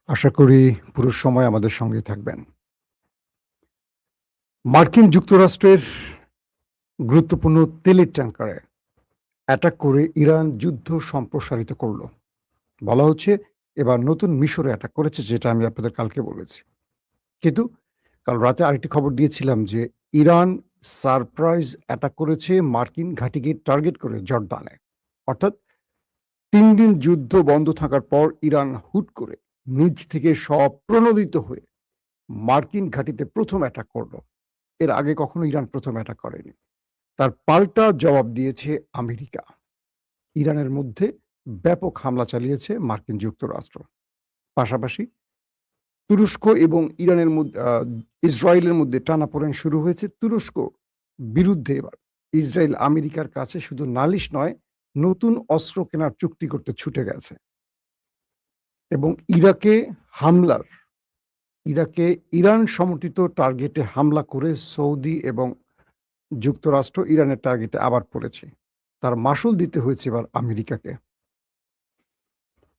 আশা করি পুরো সময় আমাদের সঙ্গেই থাকবেন। মার্কিন যুক্তরাষ্ট্রের গুরুত্বপূর্ণ তেলের ট্যাংকারে অ্যাটাক করে ইরান যুদ্ধ সম্প্রসারিত করল। বলা হচ্ছে এবার নতুন মিশরে অ্যাটাক করেছে, যেটা আমি আপনাদের কালকে বলেছি। কিন্তু কাল রাতে আরেকটি খবর দিয়েছিলাম যে ইরান সারপ্রাইজ অ্যাটাক করেছে মার্কিন ঘাঁটিকে টার্গেট করে জর্ডানে। অর্থাৎ ৩ দিন যুদ্ধ বন্ধ থাকার পর ইরান হুট করে নিজ থেকে স্বপ্রণোদিত হয়ে মার্কিন ঘাঁটিতে ১ম অ্যাটাক করল। এর আগে কখনো ইরান ১ম অ্যাটাক করেনি। তার পাল্টা জবাব দিয়েছে আমেরিকা। ইরানের মধ্যে ব্যাপক হামলা চালিয়েছে মার্কিন যুক্তরাষ্ট্র। পাশাপাশি তুরস্ক এবং ইরানের ইসরায়েলের মধ্যে টানাপোড়েন শুরু হয়েছে। তুরস্ক বিরুদ্ধে এবার ইসরায়েল আমেরিকার কাছে শুধু নালিশ নয়, নতুন অস্ত্র কেনার চুক্তি করতে ছুটে গেছে। এবং ইরাকে ইরান সমর্থিত টার্গেটে হামলা করে সৌদি এবং যুক্তরাষ্ট্র ইরানের টার্গেটে আবার পড়েছে। তার মাশুল দিতে হয়েছে এবার আমেরিকাকে।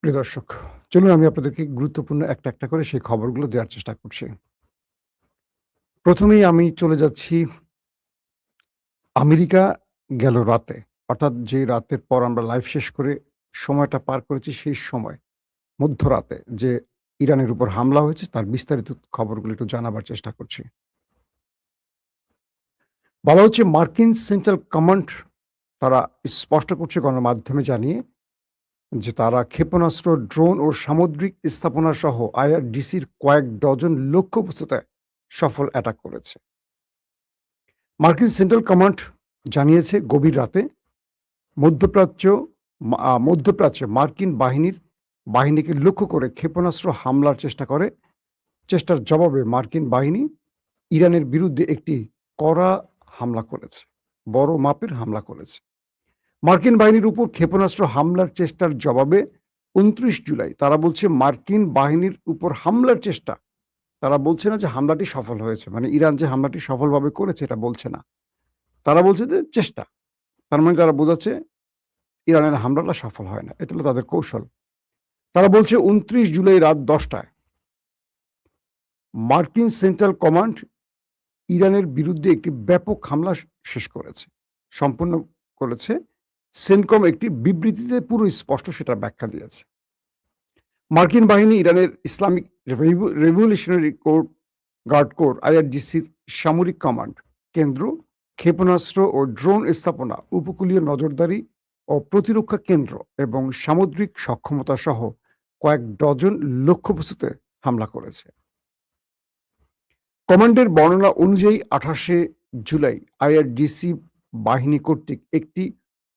প্রিয় দর্শক, চলুন আমি আপনাদেরকে গুরুত্বপূর্ণ একটা করে সেই খবরগুলো দেওয়ার চেষ্টা করছি। প্রথমেই আমি চলে যাচ্ছি আমেরিকা গেল রাতে, অর্থাৎ যে রাতের পর আমরা লাইভ শেষ করে সময়টা পার করেছি, সেই সময় মধ্যরাতে যে ইরানের উপর হামলা হয়েছে তার বিস্তারিত খবরগুলো একটু জানাবার চেষ্টা করছি। বলা হচ্ছে মার্কিন সেন্ট্রাল কমান্ড তারা স্পষ্ট করছে গণমাধ্যমে জানিয়ে যে তারা ক্ষেপণাস্ত্র, ড্রোন ও সামুদ্রিক স্থাপনা সহ আইআরডিসির কয়েক ডজন লক্ষ্যবস্তুতে সফল অ্যাটাক করেছে। মার্কিন সেন্ট্রাল কমান্ড জানিয়েছে গভীর রাতে মধ্যপ্রাচ্যে মার্কিন বাহিনীকে লক্ষ্য করে ক্ষেপণাস্ত্র হামলার চেষ্টার জবাবে মার্কিন বাহিনী ইরানের বিরুদ্ধে একটি কড়া হামলা করেছে, বড় মাপের হামলা করেছে। মার্কিন বাহিনীর উপর ক্ষেপণাস্ত্র হামলার চেষ্টার জবাবে ২৯ জুলাই তারা বলছে মার্কিন বাহিনীর উপর হামলার চেষ্টা, তারা বলছে না যে হামলাটি সফল হয়েছে, মানে ইরান যে হামলাটি সফলভাবে করেছে এটা বলছে না, তারা বলছে যে চেষ্টা। তার মানে তারা বোঝাচ্ছে ইরানের হামলাটা সফল হয় না, এটা হলো তাদের কৌশল। তারা বলছে ২৯ জুলাই রাত ১০টায় মার্কিন সেন্ট্রাল কমান্ড ইরানের বিরুদ্ধে একটি ব্যাপক হামলা সম্পূর্ণ করেছে। সেনকম একটি বিবৃতিতে পুরো স্পষ্ট সেটা ব্যাখ্যা দিয়েছে। মার্কিন বাহিনী ইরানের ইসলামিক রেভলিউশনারি গার্ড কোর আইআরজিসির সামরিক কমান্ড কেন্দ্র, ক্ষেপণাস্ত্র ও ড্রোন স্থাপনা, উপকূলীয় নজরদারি ও প্রতিরক্ষা কেন্দ্র এবং সামুদ্রিক সক্ষমতা সহ কয়েক ডজন লক্ষ্যবস্তুতে হামলা করেছে। কমান্ডের বর্ণনা অনুযায়ী ২৮শে জুলাই আইআরজিসি বাহিনী কর্তৃক একটি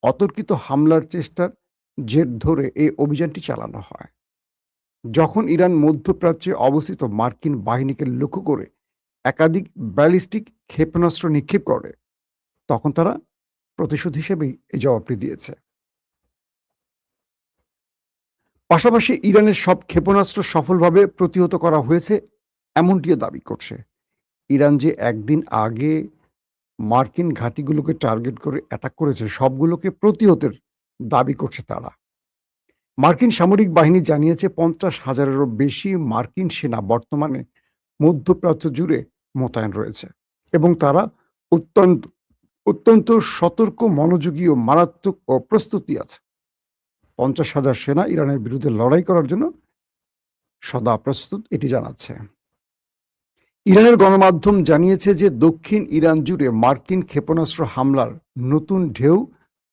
অতর্কিত হামলার চেষ্টার জের ধরে এই অভিযানটি চালানো হয়। যখন ইরান মধ্যপ্রাচ্যে অবস্থিত মার্কিন বাহিনীকে লক্ষ্য করে একাধিক ব্যালিস্টিক ক্ষেপণাস্ত্র নিক্ষেপ করে, তখন তারা প্রতিশোধ হিসেবেই এই জবাবটি দিয়েছে। পাশাপাশি ইরানের সব ক্ষেপণাস্ত্র সফলভাবে প্রতিহত করা হয়েছে এমনটিও দাবি করছে। ইরান যে একদিন আগে মার্কিন ঘাঁটিগুলোকে টার্গেট করে অ্যাটাক করেছে, সবগুলোকে প্রতিহতের দাবি করছে তারা। মার্কিন সামরিক বাহিনী জানিয়েছে ৫০,০০০-এরও বেশি মার্কিন সেনা বর্তমানে মধ্যপ্রাচ্য জুড়ে মোতায়েন রয়েছে এবং তারা অত্যন্ত অত্যন্ত সতর্ক, মনোযোগী ও মারাত্মক প্রস্তুতি আছে। ৫০,০০০ সেনা ইরানের বিরুদ্ধে লড়াই করার জন্য সদা প্রস্তুত, এটি জানাচ্ছে। ইরানের গণমাধ্যম জানিয়েছে যে দক্ষিণ ইরান জুড়ে মার্কিন ক্ষেপণাস্ত্র হামলার নতুন ঢেউ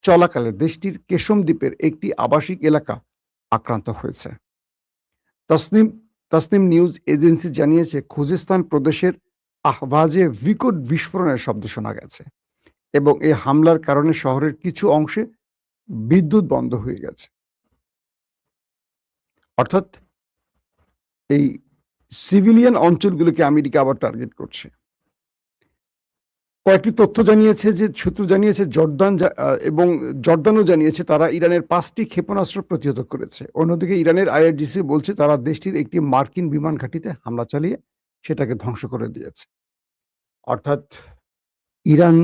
চলাকালে দেশটির কেশম দ্বীপের একটি আবাসিক এলাকা আক্রান্ত হয়েছে। তাসনিম নিউজ এজেন্সি জানিয়েছে খুজেস্তান প্রদেশের আহবাজে বিকট বিস্ফোরণের শব্দ শোনা গেছে এবং এই হামলার কারণে শহরের কিছু অংশে বিদ্যুৎ বন্ধ হয়ে গেছে। অর্থাৎ এই সিভিলিয়ান অঞ্চলগুলোকে আমেরিকা আবার টার্গেট করছে। কয়েকটি তথ্য জানিয়েছে যে সূত্র জানিয়েছে জর্দানও জানিয়েছে তারা ইরানের ৫টি ক্ষেপণাস্ত্র প্রতিহত করেছে। অন্যদিকে ইরানের আইআরজিসি বলছে তারা দেশটির একটি মার্কিন বিমান ঘাঁটিতে হামলা চালিয়ে সেটাকে ধ্বংস করে দিয়েছে। অর্থাৎ ইরান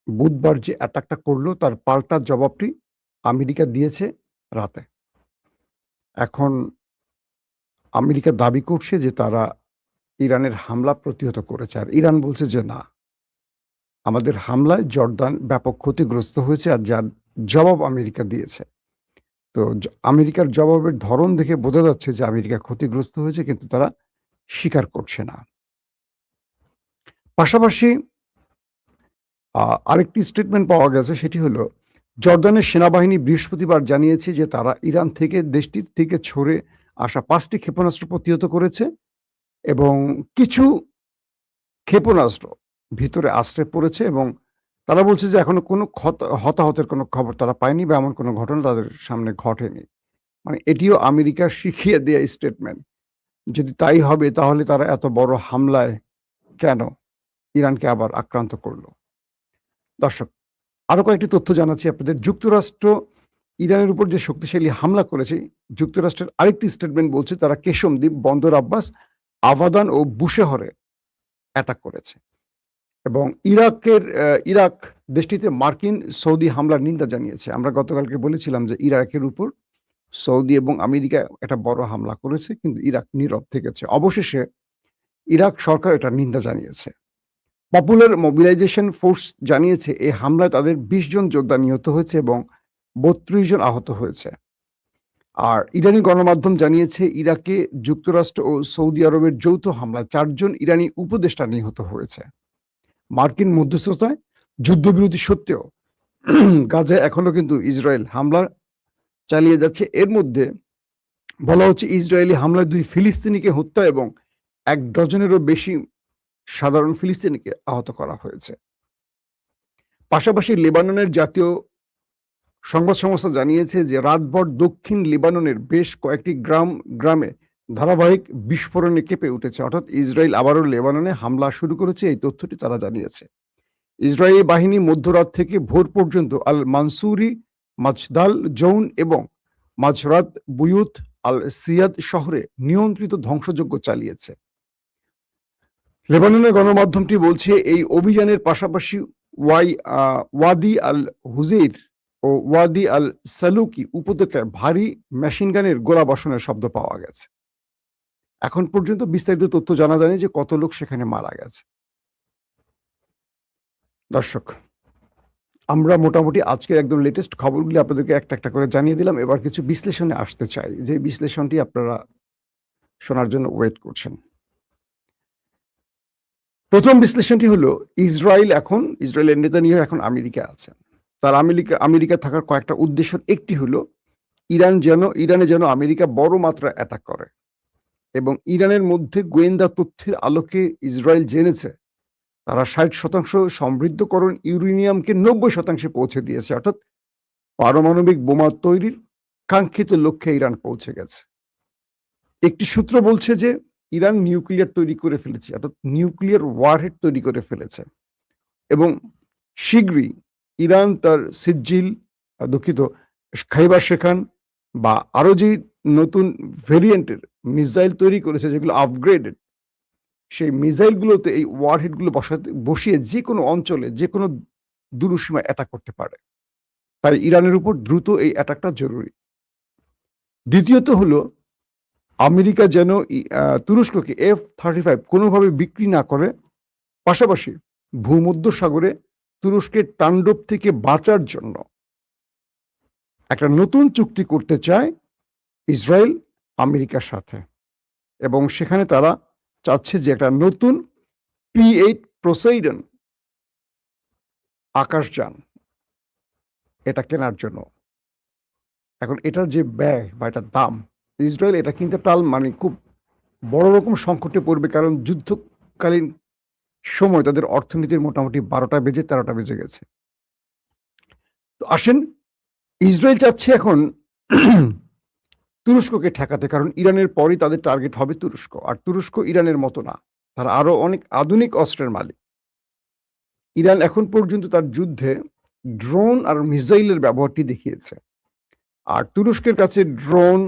বুধবার যে অ্যাটাকটা করলো তার পাল্টা জবাবটি আমেরিকা দিয়েছে রাতে। এখন আমেরিকা দাবি করছে যে তারা ইরানের হামলা প্রতিহত করেছে। আর ইরান বলছে যে না, আমাদের হামলায় জর্দান ব্যাপক ক্ষতিগ্রস্ত হয়েছে আর যার জবাব আমেরিকা দিয়েছে। তো আমেরিকার জবাবের ধরন দেখে বোঝা যাচ্ছে যে আমেরিকা ক্ষতিগ্রস্ত হয়েছে, কিন্তু তারা স্বীকার করছে না। পাশাপাশি আরেকটি স্টেটমেন্ট পাওয়া গেছে, সেটি হলো জর্দানের সেনাবাহিনী বৃহস্পতিবার জানিয়েছে যে তারা ইরান থেকে দেশটির থেকে ছড়ে আসা 5টি ক্ষেপণাস্ত্র প্রতিহত করেছে এবং কিছু ক্ষেপণাস্ত্র ভিতরে আশ্রয় পড়েছে এবং তারা বলছে যে এখনো কোনো হতাহতের কোনো খবর তারা পায়নি বা এমন কোনো ঘটনা তাদের সামনে ঘটেনি। মানে এটিও আমেরিকার শিখিয়ে দেয়া স্টেটমেন্ট। যদি তাই হবে তাহলে তারা এত বড় হামলায় কেন ইরানকে আবার আক্রান্ত করল? দর্শক, আরো কয়েকটি তথ্য জানাচ্ছি আপনাদের। যুক্তরাষ্ট্র ইরানের উপর যে শক্তিশালী হামলা করেছে, যুক্তরাষ্ট্রের আরেকটি স্টেটমেন্ট বলছে তারা কেশম দ্বীপ, বন্দর আব্বাস, আবাদান ও বুশেহরে অ্যাটাক করেছে এবং ইরাক দেশটিতে মার্কিন সৌদি হামলার নিন্দা জানিয়েছে। আমরা গতকালকে বলেছিলাম যে ইরাকের উপর সৌদি এবং আমেরিকা একটা বড় হামলা করেছে, কিন্তু ইরাক নীরব থেকেছে। অবশেষে ইরাক সরকার এটা নিন্দা জানিয়েছে। পপুলার মোবিলাইজেশন ফোর্স জানিয়েছে এই হামলায় তাদের 20 জন যোদ্ধা নিহত হয়েছে এবং 32 জন আহত হয়েছে। আর ইরানি গণমাধ্যম জানিয়েছে ইরাকে যুক্তরাষ্ট্র ও সৌদি আরবের যৌথ হামলায় 4 জন ইরানি উপদেষ্টা নিহত হয়েছে। মার্কিন মধ্যস্থতায় যুদ্ধবিরতি সত্ত্বেও গাজায় এখনো কিন্তু ইসরায়েল হামলা চালিয়ে যাচ্ছে। এর মধ্যে বলা হচ্ছে ইসরায়েলি হামলায় 2 ফিলিস্তিনিকে হত্যা এবং 1 ডজনেরও বেশি সাধারণ ফিলিস্তিনিকে আহত করা হয়েছে। পাশাপাশি লেবাননের জাতীয় সংবাদ সংস্থা জানিয়েছে যে রাতভর দক্ষিণ লেবাননের বেশ কয়েকটি গ্রামে ধারাবাহিক বিস্ফোরণে কেঁপে উঠেছে। অর্থাৎ ইসরায়েল আবারও লেবাননে হামলা শুরু করেছে, এই তথ্যটি তারা জানিয়েছে। ইসরায়েলি বাহিনী মধ্যরাত থেকে ভোর পর্যন্ত আল মানসুরি, মাজদাল জৌন এবং মাজরাত বুয়ুত আল সিয়াদ শহরে নিয়ন্ত্রিত ধ্বংসযজ্ঞ চালিয়েছে। লেবাননের গণমাধ্যমটি বলছে এই অভিযানের পাশাপাশি ওয়াদি আল হুজেইর ও ওয়াদি আল সালুকি উপত্যকায় ভারী মেশিনগানের গোলাবর্ষণের শব্দ পাওয়া গেছে। এখন পর্যন্ত বিস্তারিত তথ্য জানা যায়নি যে কত লোক সেখানে মারা গেছে। দর্শক, আমরা মোটামুটি আজকের একদম লেটেস্ট খবরগুলি আপনাদেরকে একটা একটা করে জানিয়ে দিলাম। এবার কিছু বিশ্লেষণে আসতে চাই, যে বিশ্লেষণটি আপনারা শোনার জন্য ওয়েট করছেন। প্রথম বিশ্লেষণটি হলো ইসরায়েলের নেতানিয়াহু এখন আমেরিকা আছেন। তার আমেরিকা থাকার কয়েকটা উদ্দেশ্যের একটি হলো ইরানে যেন আমেরিকা বড় মাত্রা অ্যাটাক করে এবং ইরানের মধ্যে গোয়েন্দা তথ্যের আলোকে ইসরায়েল জেনেছে তারা 60% সমৃদ্ধকরণ ইউরেনিয়ামকে 90% পৌঁছে দিয়েছে। অর্থাৎ পারমাণবিক বোমা তৈরির কাঙ্ক্ষিত লক্ষ্যে ইরান পৌঁছে গেছে। একটি সূত্র বলছে যে ইরান নিউক্লিয়ার তৈরি করে ফেলেছে, অর্থাৎ নিউক্লিয়ার ওয়ারহেড তৈরি করে ফেলেছে এবং শীঘ্রই ইরান তার খাইবার শেখান বা আরো যে নতুন ভেরিয়েন্টের মিসাইল তৈরি করেছে যেগুলো আপগ্রেডেড, সেই মিসাইলগুলোতে এই ওয়ারহেডগুলো বসিয়ে যে কোনো অঞ্চলে যে কোনো দূরসীমায় অ্যাটাক করতে পারে। তাই ইরানের উপর দ্রুত এই অ্যাটাকটা জরুরি। দ্বিতীয়ত হলো আমেরিকা যেন তুরস্ককে F-35 কোনোভাবে বিক্রি না করে, পাশাপাশি ভূমধ্য সাগরে তুরস্কের তাণ্ডব থেকে বাঁচার জন্য একটা নতুন চুক্তি করতে চায় ইসরায়েল আমেরিকার সাথে এবং সেখানে তারা চাচ্ছে যে একটা নতুন P-8 পোসাইডন আকাশযান এটা কেনার জন্য। এখন এটার যে ব্যয় বা এটার দাম, ইসরায়েল এটা কিনতে মানে খুব বড় রকম সংকটে পড়বে, কারণ যুদ্ধকালীন সময় তাদের অর্থনীতির মোটামুটি 12টা বেজে 13টা বেজে গেছে। তো আসেন, ইসরায়েল চাচ্ছে এখন তুরস্ককে ঠেকাতে, কারণ ইরানের পরই তাদের টার্গেট হবে তুরস্ক। আর তুরস্ক ইরানের মতো না, তারা আরো অনেক আধুনিক অস্ত্রের মালিক। ইরান এখন পর্যন্ত তার যুদ্ধে ড্রোন আর মিসাইলের ব্যবহারটি দেখিয়েছে, আর তুরস্কের কাছে ড্রোন,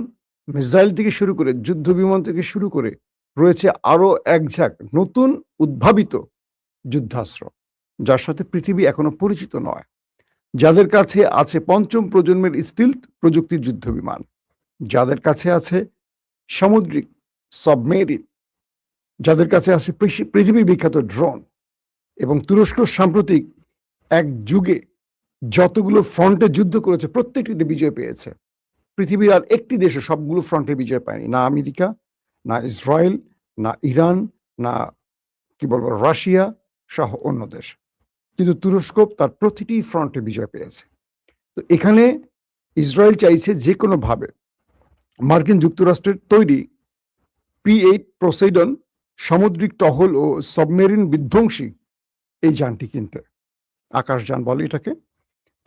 মিসাইল থেকে শুরু করে যুদ্ধ বিমান থেকে শুরু করে রয়েছে আরো এক ঝাঁক নতুন উদ্ভাবিত যুদ্ধাস্ত্র, যার সাথে পৃথিবী এখনো পরিচিত নয়, যাদের কাছে আছে 5ম প্রজন্মের স্টিলথ প্রযুক্তির যুদ্ধ বিমান, যাদের কাছে আছে সামুদ্রিক সাবমেরিন, যাদের কাছে আছে পৃথিবী বিখ্যাত ড্রোন, এবং তুরস্ক সাম্প্রতিক এক যুগে যতগুলো ফ্রন্টে যুদ্ধ করেছে প্রত্যেকটিতে বিজয় পেয়েছে। পৃথিবীর আর একটি দেশে সবগুলো ফ্রন্টে বিজয় পায়নি, না আমেরিকা, না ইসরায়েল, না ইরান, না কি বলবো রাশিয়া সহ অন্য দেশ, কিন্তু তুরস্ক তার প্রতিটি ফ্রন্টে বিজয় পেয়েছে। তো এখানে ইসরায়েল চাইছে যে কোনোভাবে মার্কিন যুক্তরাষ্ট্রের তৈরি P-8 পোসেইডন সামুদ্রিক টহল ও সাবমেরিন বিধ্বংসী এই যানটি কিনতে, আকাশযান বলে এটাকে।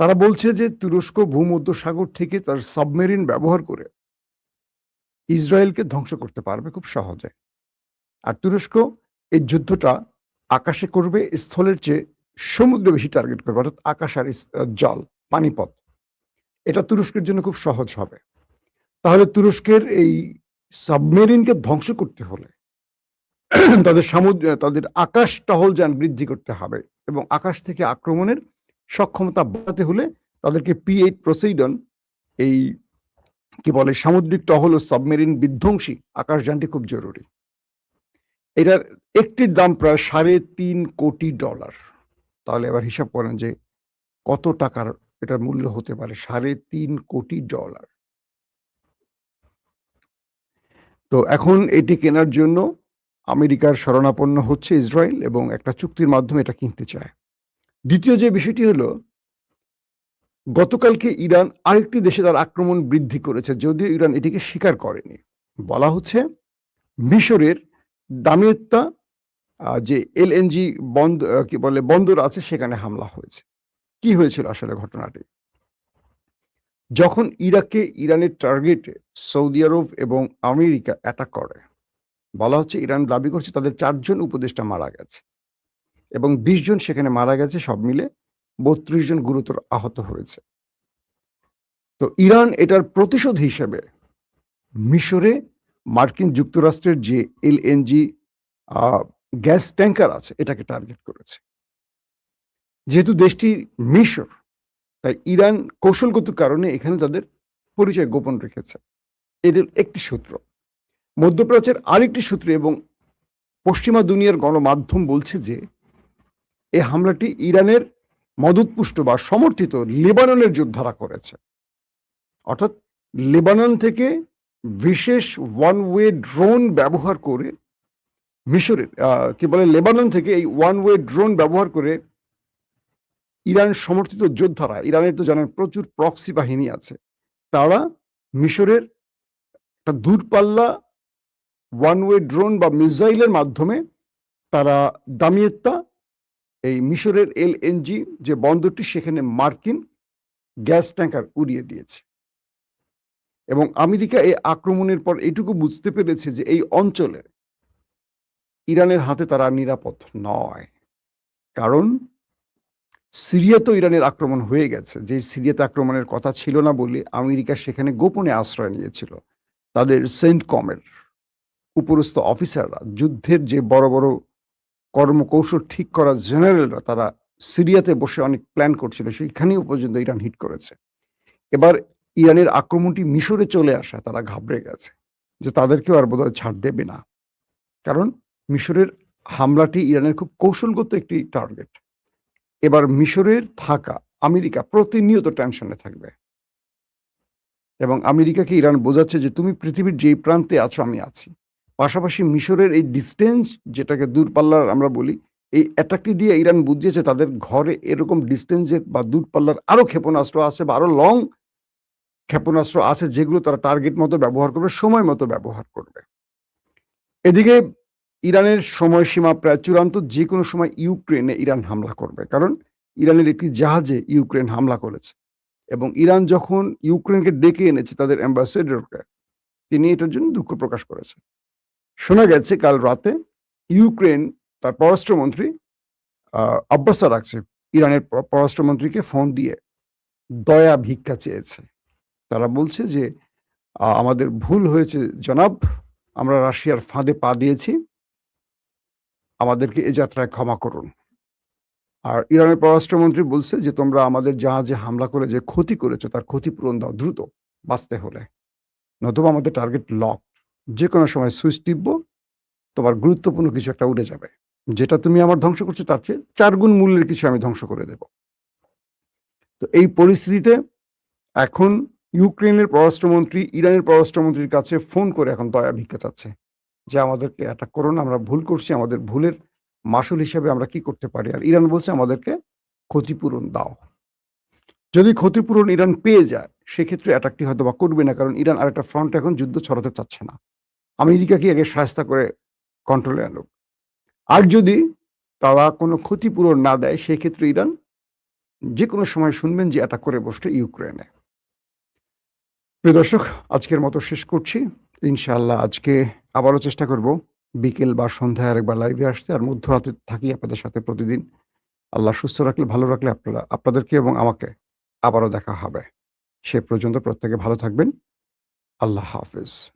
তারা বলছে যে তুরস্ক ভূমধ্যসাগর থেকে তার সাবমেরিন ব্যবহার করে ইসরায়েলকে ধ্বংস করতে পারবে খুব সহজে। আর তুরস্ক এই যুদ্ধটা আকাশে করবে, স্থলের চেয়ে সমুদ্রে বেশি টার্গেট করবে, অর্থাৎ আকাশ আর জল, পানিপথ। এটা তুরস্কের জন্য খুব সহজ হবে। তাহলে তুরস্কের এই সাবমেরিনকে ধ্বংস করতে হলে তাদের আকাশ টহলযান বৃদ্ধি করতে হবে, এবং আকাশ থেকে আক্রমণের সক্ষমতা বাড়াতে হলে তাদেরকে P-8 পোসেইডন এই কি বলে সামুদ্রিক টহল ও সাবমেরিন বিধ্বংসী আকাশযানটি খুব জরুরি। এটার একটির দাম প্রায় $3.5 কোটি। তাহলে এবার হিসাব করেন যে কত টাকার এটার মূল্য হতে পারে, $3.5 কোটি। তো এখন এটি কেনার জন্য আমেরিকার শরণাপন্ন হচ্ছে ইসরায়েল, এবং একটা চুক্তির মাধ্যমে এটা কিনতে চায়। দ্বিতীয় যে বিষয়টি হলো, গতকালকে ইরান আরেকটি দেশে তার আক্রমণ বৃদ্ধি করেছে, যদিও ইরান এটিকে স্বীকার করেনি। বলা হচ্ছে মিশরের দামিয়েত্তা যে LNG বন্দর আছে সেখানে হামলা হয়েছে। কি হয়েছিল আসলে ঘটনাটি? যখন ইরাকে ইরানের টার্গেটে সৌদি আরব এবং আমেরিকা অ্যাটাক করে, বলা হচ্ছে ইরান দাবি করছে তাদের 4 জন উপদেষ্টা মারা গেছে এবং 20 জন সেখানে মারা গেছে, সব মিলে 32 জন গুরুতর আহত হয়েছে। তো ইরান এটার প্রতিশোধ হিসেবে মিশরে মার্কিন যুক্তরাষ্ট্রের যে LNG গ্যাস ট্যাঙ্কার আছে এটাকে টার্গেট করেছে। যেহেতু দেশটি মিশর, তাই ইরান কৌশলগত কারণে এখানে তাদের পরিচয় গোপন রেখেছে। এদের একটি সূত্র। মধ্যপ্রাচ্যের আরেকটি সূত্র এবং পশ্চিমা দুনিয়ার গণমাধ্যম বলছে যে এই হামলাটি ইরানের মদতপুষ্ট বা সমর্থিত লেবাননের যোদ্ধারা করেছে। অর্থাৎ লেবানন থেকে বিশেষ ওয়ান ওয়ে ড্রোন ব্যবহার করে মিশরের লেবানন থেকে এই ওয়ান ওয়ে ড্রোন ব্যবহার করে ইরান সমর্থিত যোদ্ধারা, ইরানের তো জানেন প্রচুর প্রক্সি বাহিনী আছে, তারা মিশরের একটা দূরপাল্লা ওয়ান ওয়ে ড্রোন বা মিসাইলের মাধ্যমে তারা দামিয়েত্তা এই মিশরের LNG যে বন্দরটি সেখানে মার্কিন গ্যাস ট্যাঙ্কার উড়িয়ে দিয়েছে। এবং আমেরিকা এই আক্রমণের পর এটুকু বুঝতে পেরেছে যে এই অঞ্চলে ইরানের হাতে তারা নিরাপদ নয়, কারণ সিরিয়া তো ইরানের আক্রমণ হয়ে গেছে। যে সিরিয়াতে আক্রমণের কথা ছিল না বলে আমেরিকা সেখানে গোপনে আশ্রয় নিয়েছিল। তাদের সেন্টকমের উপরস্থ অফিসাররা, যুদ্ধের যে বড় বড় কর্মকৌশল ঠিক করা জেনারেলরা, তারা সিরিয়াতে বসে অনেক প্ল্যান করছিল, সেইখানেও পর্যন্ত ইরান হিট করেছে। এবার ইরানের আক্রমণটি মিশরে চলে আসা, তারা ঘাবড়ে গেছে যে তাদেরকেও আর বোধহয় ছাড় দেবে না, কারণ মিশরের হামলাটি ইরানের খুব কৌশলগত একটি টার্গেট। এবার মিশরের থাকা আমেরিকা প্রতিনিয়ত টেনশনে থাকবে, এবং আমেরিকাকে ইরান বোঝাচ্ছে যে তুমি পৃথিবীর যেই প্রান্তে আছো আমি আছি। পাশাপাশি মিশরের এই ডিস্টেন্স, যেটাকে দূরপাল্লার আমরা বলি, এই অ্যাটাকটি দিয়ে ইরান বুঝিয়েছে তাদের ঘরে এরকম ডিস্টেন্সের বা দূরপাল্লার আরো ক্ষেপণাস্ত্র আছে বা আরো লং ক্ষেপণাস্ত্র আছে, যেগুলো তারা টার্গেট মতো ব্যবহার করবে, সময় মতো ব্যবহার করবে। এদিকে ইরানের সময়সীমা প্রায় চূড়ান্ত, যে কোনো সময় ইউক্রেনে ইরান হামলা করবে, কারণ ইরানের একটি জাহাজে ইউক্রেন হামলা করেছে, এবং ইরান যখন ইউক্রেনকে ডেকে এনেছে তাদের অ্যাম্বাসেডরকে, তিনি এটার জন্য দুঃখ প্রকাশ করেছেন। শোনা গেছে কাল রাতে ইউক্রেন তার পররাষ্ট্রমন্ত্রী আব্বাস আরাকচি ইরানের পররাষ্ট্রমন্ত্রীকে ফোন দিয়ে দয়া ভিক্ষা চেয়েছে। তারা বলছে যে আমাদের ভুল হয়েছে জনাব, আমরা রাশিয়ার ফাঁদে পা দিয়েছি, আমাদেরকে এ যাত্রায় ক্ষমা করুন। আর ইরানের পররাষ্ট্রমন্ত্রী বলছে যে তোমরা আমাদের জাহাজে হামলা করে যে ক্ষতি করেছো তার ক্ষতিপূরণ দাও দ্রুত, বাঁচতে হলে, নতুবা আমাদের টার্গেট লক। যে কোনো সময় সুইচ টিপবো, তোমার গুরুত্বপূর্ণ কিছু একটা উড়ে যাবে। যেটা তুমি আমার ধ্বংস করছো তার চেয়ে ৪ গুণ মূল্যের কিছু আমি ধ্বংস করে দেব। তো এই পরিস্থিতিতে এখন ইউক্রেনের পররাষ্ট্রমন্ত্রী ইরানের পররাষ্ট্রমন্ত্রীর কাছে ফোন করে এখন দয়া ভিক্ষা চাচ্ছে যে, "আমাদেরকে অ্যাটাক করো না, আমরা ভুল করছি। আমাদের ভুলের মাসুল হিসেবে আমরা কি করতে পারি?" আর ইরান বলছে, "আমাদেরকে ক্ষতিপূরণ দাও।" যদি ক্ষতিপূরণ ইরান পেয়ে যায়, সেক্ষেত্রে অ্যাটাকটি হয়তোবা করবে না। কারণ ইরান আরেকটা ফ্রন্টে এখন যুদ্ধ ছড়াতে চাচ্ছে না। আমেরিকাকে আগে শায়েস্তা করে কন্ট্রোলে আনুক। আর যদি তারা কোনো ক্ষতিপূরণ না দেয়, সেক্ষেত্রে ইরান যেকোনো সময় শুনবেন যে অ্যাটাক করে বসছে ইউক্রেনে। প্রিয় দর্শক, আজকের মতো শেষ করছি। ইনশাআল্লাহ আজকে আবারও চেষ্টা করব বিকেল বা সন্ধ্যায় আরেকবার লাইভে আসতে। আর মধ্যরাতে থাকি আপনাদের সাথে প্রতিদিন। আল্লাহ সুস্থ রাখলে, ভালো রাখলে আপনাদেরকে এবং আমাকে আবারও দেখা হবে। সে পর্যন্ত প্রত্যেকে ভালো থাকবেন। আল্লাহ হাফেজ।